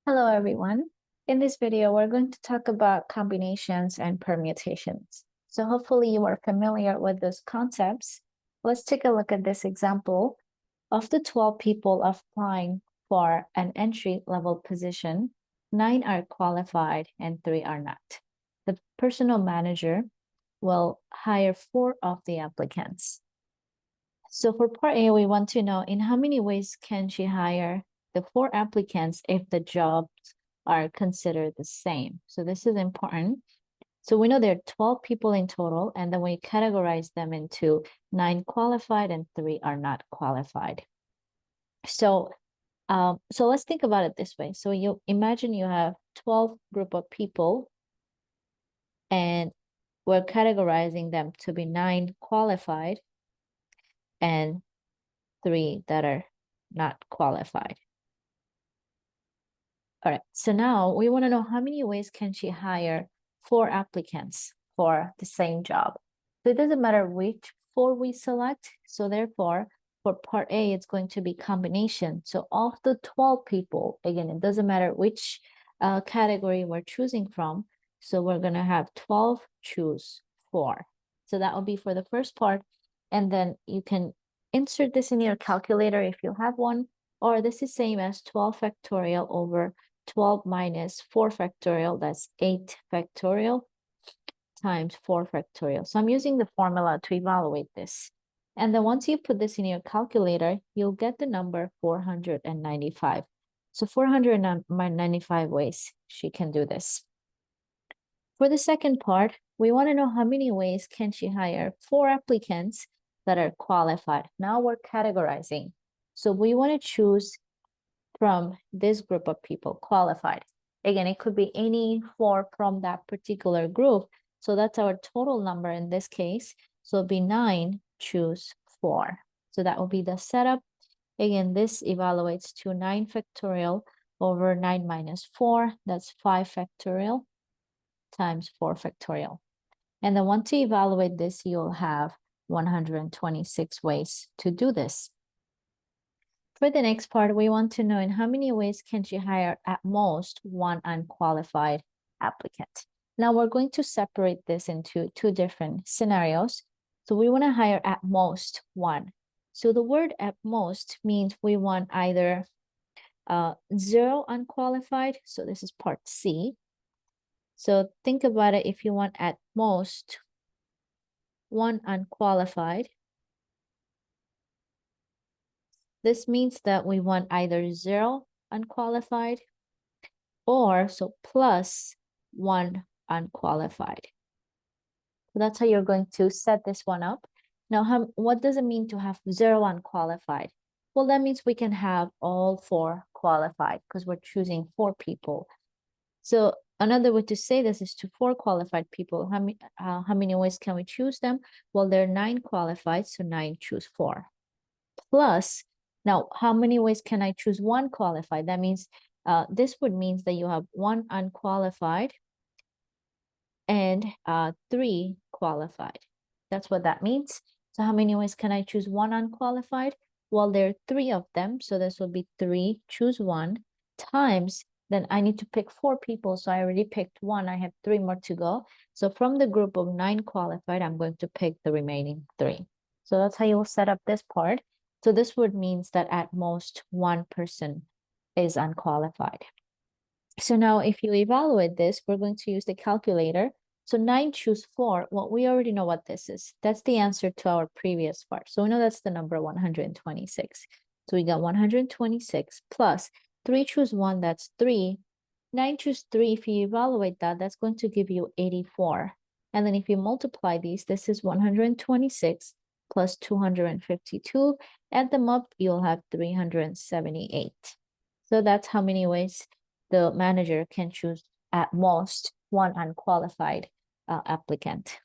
Hello, everyone. In this video, we're going to talk about combinations and permutations. So hopefully you are familiar with those concepts. Let's take a look at this example. Of the 12 people applying for an entry-level position, 9 are qualified and 3 are not. The personal manager will hire 4 of the applicants. So for part A, we want to know in how many ways can she hire the 4 applicants if the jobs are considered the same. So this is important. So we know there are 12 people in total, and then we categorize them into 9 qualified and 3 are not qualified. So let's think about it this way. So you imagine you have 12 group of people, and we're categorizing them to be 9 qualified and 3 that are not qualified. All right, so now we want to know how many ways can she hire 4 applicants for the same job. So it doesn't matter which 4 we select. So therefore, for part A, it's going to be combination. So of the 12 people, again, it doesn't matter which category we're choosing from. So we're going to have 12 choose 4. So that will be for the first part. And then you can insert this in your calculator if you have one, or this is same as 12 factorial over 12 minus 4 factorial, that's 8 factorial times 4 factorial. So I'm using the formula to evaluate this. And then once you put this in your calculator, you'll get the number 495. So 495 ways she can do this. For the second part, we want to know how many ways can she hire 4 applicants that are qualified. Now we're categorizing. So we want to choose from this group of people qualified. Again, it could be any 4 from that particular group. So that's our total number in this case. So it'll be 9 choose 4. So that will be the setup. Again, this evaluates to 9 factorial over 9 minus 4. That's 5 factorial times 4 factorial. And then once you evaluate this, you'll have 126 ways to do this. For the next part, we want to know in how many ways can she hire at most 1 unqualified applicant. Now we're going to separate this into 2 different scenarios. So we want to hire at most 1. So the word at most means we want either 0 unqualified. So this is part C. So think about it, if you want at most 1 unqualified, this means that we want either 0 unqualified or so plus 1 unqualified. So that's how you're going to set this one up. Now, what does it mean to have 0 unqualified? Well, that means we can have all 4 qualified because we're choosing 4 people. So another way to say this is to 4 qualified people. How many ways can we choose them? Well, there are 9 qualified, so 9 choose 4. Plus, now, how many ways can I choose 1 qualified? That means this would mean that you have 1 unqualified and 3 qualified. That's what that means. So how many ways can I choose 1 unqualified? Well, there are 3 of them. So this will be 3 choose 1 times, then I need to pick 4 people. So I already picked 1. I have 3 more to go. So from the group of 9 qualified, I'm going to pick the remaining 3. So that's how you will set up this part. So this would mean that at most 1 person is unqualified. So now if you evaluate this, we're going to use the calculator. So 9 choose 4, well, we already know what this is. That's the answer to our previous part. So we know that's the number 126. So we got 126 plus 3 choose 1, that's 3. 9 choose 3, if you evaluate that, that's going to give you 84. And then if you multiply these, this is 126 plus 252. Add them up, you'll have 378. So that's how many ways the manager can choose at most 1 unqualified applicant.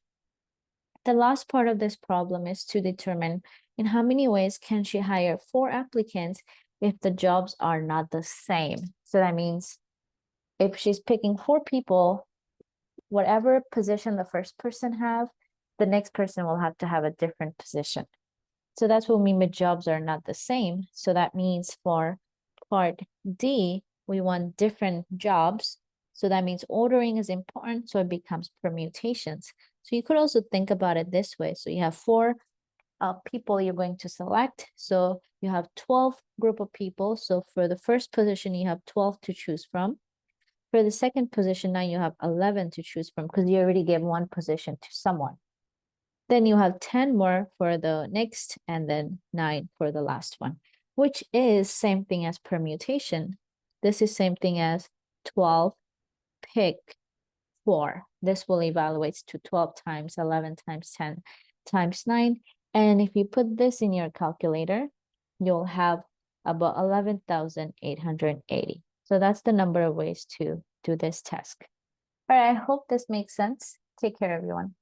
The last part of this problem is to determine in how many ways can she hire 4 applicants if the jobs are not the same. So that means if she's picking 4 people, whatever position the first person have, the next person will have to have a different position. So that's what we mean by jobs are not the same. So that means for part D, we want different jobs. So that means ordering is important, so it becomes permutations. So you could also think about it this way. So you have 4 people you're going to select. So you have 12 group of people. So for the first position, you have 12 to choose from. For the second position, now you have 11 to choose from because you already gave 1 position to someone. Then you have 10 more for the next, and then 9 for the last one, which is same thing as permutation. This is same thing as 12, pick 4. This will evaluate to 12 times 11 times 10 times 9. And if you put this in your calculator, you'll have about 11,880. So that's the number of ways to do this task. All right, I hope this makes sense. Take care, everyone.